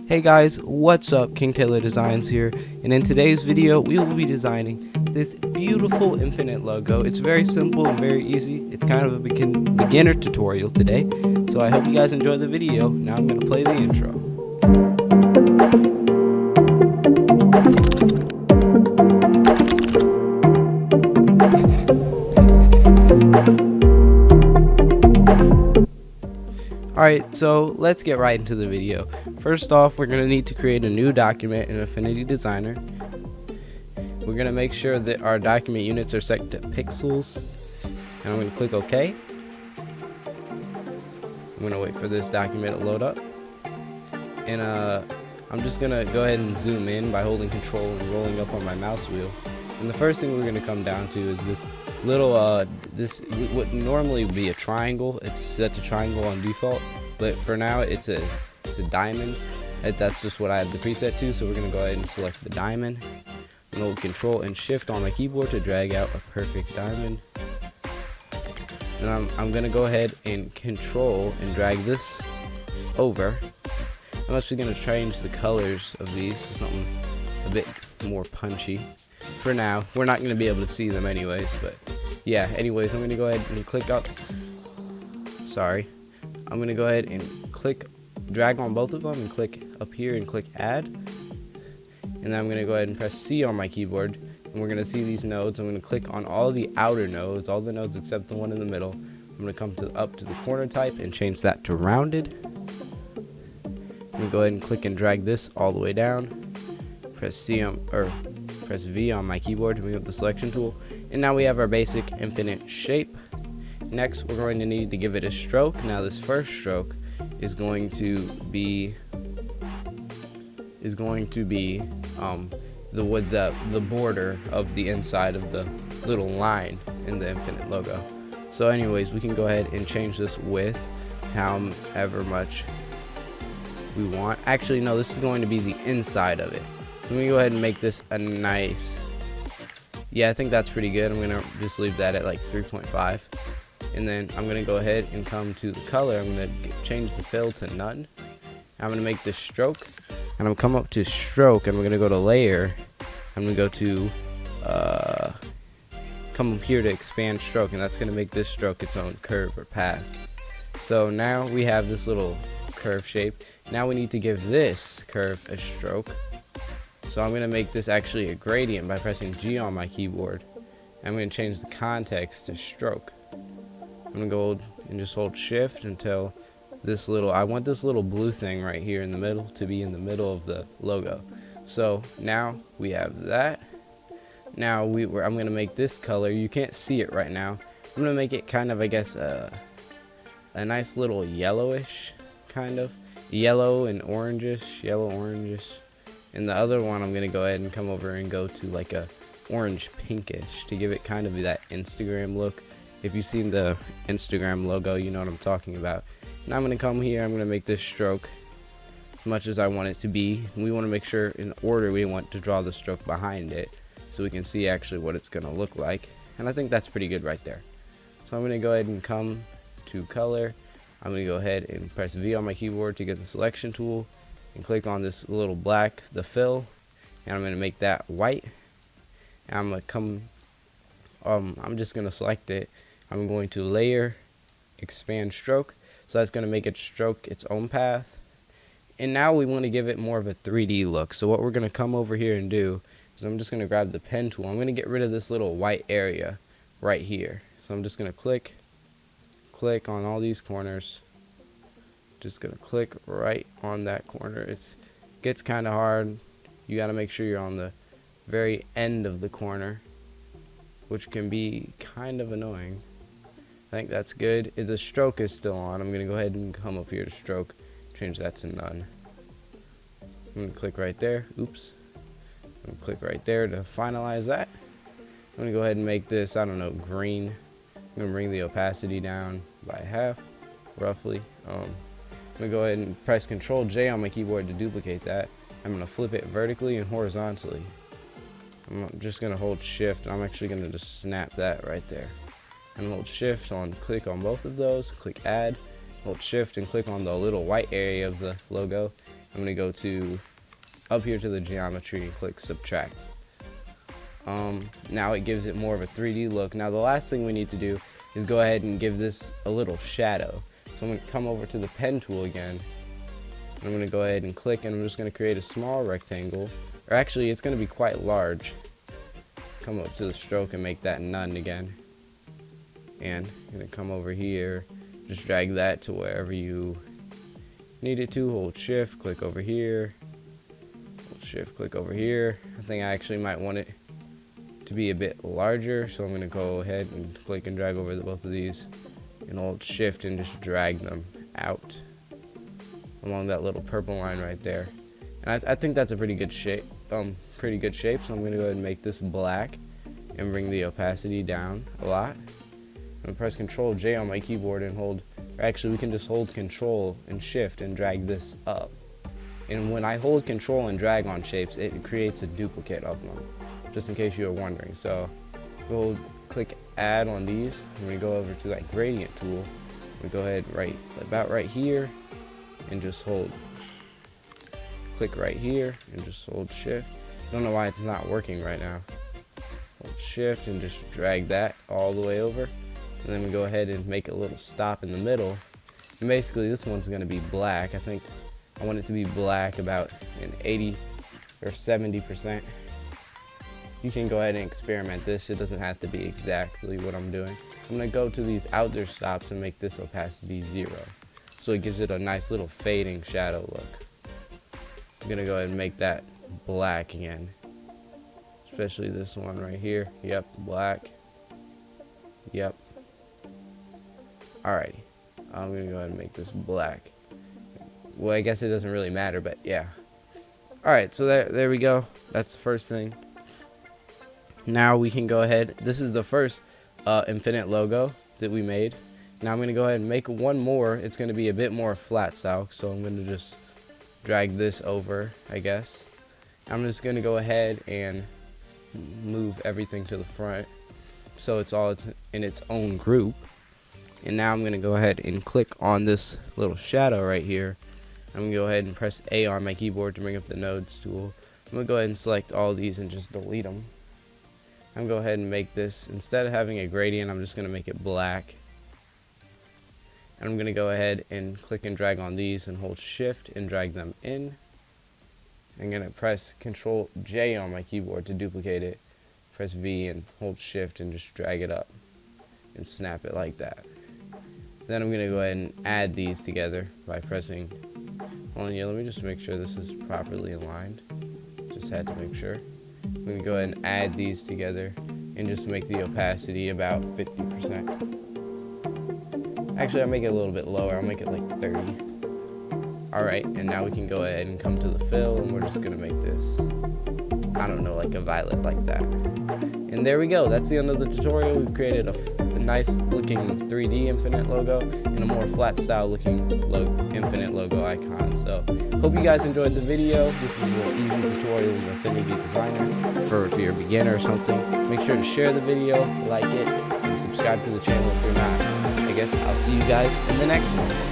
Hey guys, what's up? King Taylor Designs here, and in today's video we will be designing this beautiful Infinite logo. It's very simple and very easy. It's kind of a beginner tutorial today, so I hope you guys enjoy the video. Now I'm going to play the intro. Alright, so let's get right into the video. First off, we're going to need to create a new document in Affinity Designer. We're going to make sure that our document units are set to pixels, and I'm going to click OK. I'm going to wait for this document to load up, and I'm just going to go ahead and zoom in by holding control and rolling up on my mouse wheel. And the first thing we're going to come down to is this little this would normally be a triangle. It's set to triangle on default, but for now it's a diamond. That's just what I have the preset to, so we're going to go ahead and select the diamond and hold control and shift on my keyboard to drag out a perfect diamond. And I'm going to go ahead and control and drag this over. I'm actually going to change the colors of these to something a bit more punchy. For now, we're not going to be able to see them anyways, but yeah, anyways, I'm going to go ahead and click up. I'm going to go ahead and drag on both of them and click up here and click add. And then I'm going to go ahead and press C on my keyboard, and we're going to see these nodes. I'm going to click on all the outer nodes, all the nodes except the one in the middle. I'm going to come up to the corner type and change that to rounded. I'm going to go ahead and click and drag this all the way down. Press V on my keyboard to bring up the selection tool, and now we have our basic infinite shape. Next, we're going to need to give it a stroke. Now this first stroke is going to be the border of the inside of the little line in the Infinite logo. So anyways, we can go ahead and change this width however much we want. Actually, no, this is going to be the inside of it. So I'm going to go ahead and make this a nice, I think that's pretty good. I'm going to just leave that at like 3.5. And then I'm going to go ahead and come to the color. I'm going to change the fill to none. I'm going to make this stroke. And I'm going to come up to stroke, and we're going to go to layer. I'm going to go to, come up here to expand stroke, and that's going to make this stroke its own curve or path. So now we have this little curve shape. Now we need to give this curve a stroke. So I'm going to make this actually a gradient by pressing G on my keyboard. I'm going to change the context to stroke. I'm going to go and just hold shift until I want this little blue thing right here in the middle to be in the middle of the logo. So now we have that. Now I'm going to make this color. You can't see it right now. I'm going to make it kind of, I guess, a nice little yellowish, kind of. Yellow orangish. And the other one, I'm going to go ahead and come over and go to like a orange pinkish to give it kind of that Instagram look. If you've seen the Instagram logo, you know what I'm talking about. Now I'm going to come here, I'm going to make this stroke as much as I want it to be. We want to make sure in order we want to draw the stroke behind it so we can see actually what it's going to look like. And I think that's pretty good right there. So I'm going to go ahead and come to color. I'm going to go ahead and press V on my keyboard to get the selection tool and click on this little black, the fill, and I'm going to make that white. And I'm going to come, I'm just going to select it. I'm going to layer, expand stroke. So that's going to make it stroke its own path. And now we want to give it more of a 3D look. So what we're going to come over here and do is I'm just going to grab the pen tool. I'm going to get rid of this little white area right here. So I'm just going to click on all these corners. Just going to click right on that corner. It gets kind of hard. You got to make sure you're on the very end of the corner, which can be kind of annoying. I think that's good. The stroke is still on. I'm going to go ahead and come up here to stroke, change that to none. I'm going to click right there. Oops. I'm going to click right there to finalize that. I'm going to go ahead and make this, I don't know, green. I'm going to bring the opacity down by half, roughly. I'm going to go ahead and press Control J on my keyboard to duplicate that. I'm going to flip it vertically and horizontally. I'm just going to hold shift. I'm actually going to just snap that right there. And hold shift click on both of those, click add, hold shift and click on the little white area of the logo, I'm going to go to up here to the geometry and click subtract. Now it gives it more of a 3D look. Now the last thing we need to do is go ahead and give this a little shadow. So I'm going to come over to the pen tool again. I'm going to go ahead and click, and I'm just going to create a small rectangle. Or actually, it's going to be quite large. Come up to the stroke and make that none again. And I'm going to come over here, just drag that to wherever you need it to. Hold shift, click over here. Hold shift, click over here. I think I actually might want it to be a bit larger, so I'm going to go ahead and click and drag over both of these, and hold shift and just drag them out along that little purple line right there. And I think that's a pretty good shape. So I'm going to go ahead and make this black and bring the opacity down a lot. I'm going to press Control J on my keyboard and hold, or actually we can just hold Control and Shift and drag this up. And when I hold Control and drag on shapes, it creates a duplicate of them, just in case you were wondering. So we'll click Add on these. I'm going to go over to that gradient tool. We go ahead about right here and just hold. Click right here and just hold shift. I don't know why it's not working right now. Hold shift and just drag that all the way over. And then we go ahead and make a little stop in the middle. And basically this one's going to be black. I think I want it to be black about an 80 or 70%. You can go ahead and experiment this. It doesn't have to be exactly what I'm doing. I'm going to go to these outer stops and make this opacity 0. So it gives it a nice little fading shadow look. I'm going to go ahead and make that black again. Especially this one right here. Yep, black. Yep. Alrighty. I'm going to go ahead and make this black. Well, I guess it doesn't really matter, but yeah. Alright, so there we go. That's the first thing. Now we can go ahead. This is the first Infinite logo that we made. Now I'm going to go ahead and make one more. It's going to be a bit more flat style, so I'm going to just drag this over, I guess. I'm just going to go ahead and move everything to the front so it's all in its own group. And now I'm going to go ahead and click on this little shadow right here. I'm going to go ahead and press A on my keyboard to bring up the nodes tool. I'm going to go ahead and select all these and just delete them. I'm going to go ahead and make this, instead of having a gradient, I'm just going to make it black. And I'm going to go ahead and click and drag on these and hold shift and drag them in. I'm going to press Control J on my keyboard to duplicate it. Press V and hold shift and just drag it up and snap it like that. Then I'm going to go ahead and add these together by pressing, hold on, yeah, let me just make sure this is properly aligned. Just had to make sure. I'm going to go ahead and add these together and just make the opacity about 50%. Actually, I'll make it a little bit lower. I'll make it like 30. Alright, and now we can go ahead and come to the fill, and we're just going to make this, I don't know, like a violet like that. And there we go. That's the end of the tutorial. We've created a nice looking 3D Infinite logo and a more flat style looking Infinite logo icon. So hope you guys enjoyed the video. This is an easy tutorial with Affinity Designer for if you're a beginner or something. Make sure to share the video, like it, and subscribe to the channel if you're not. I guess I'll see you guys in the next one.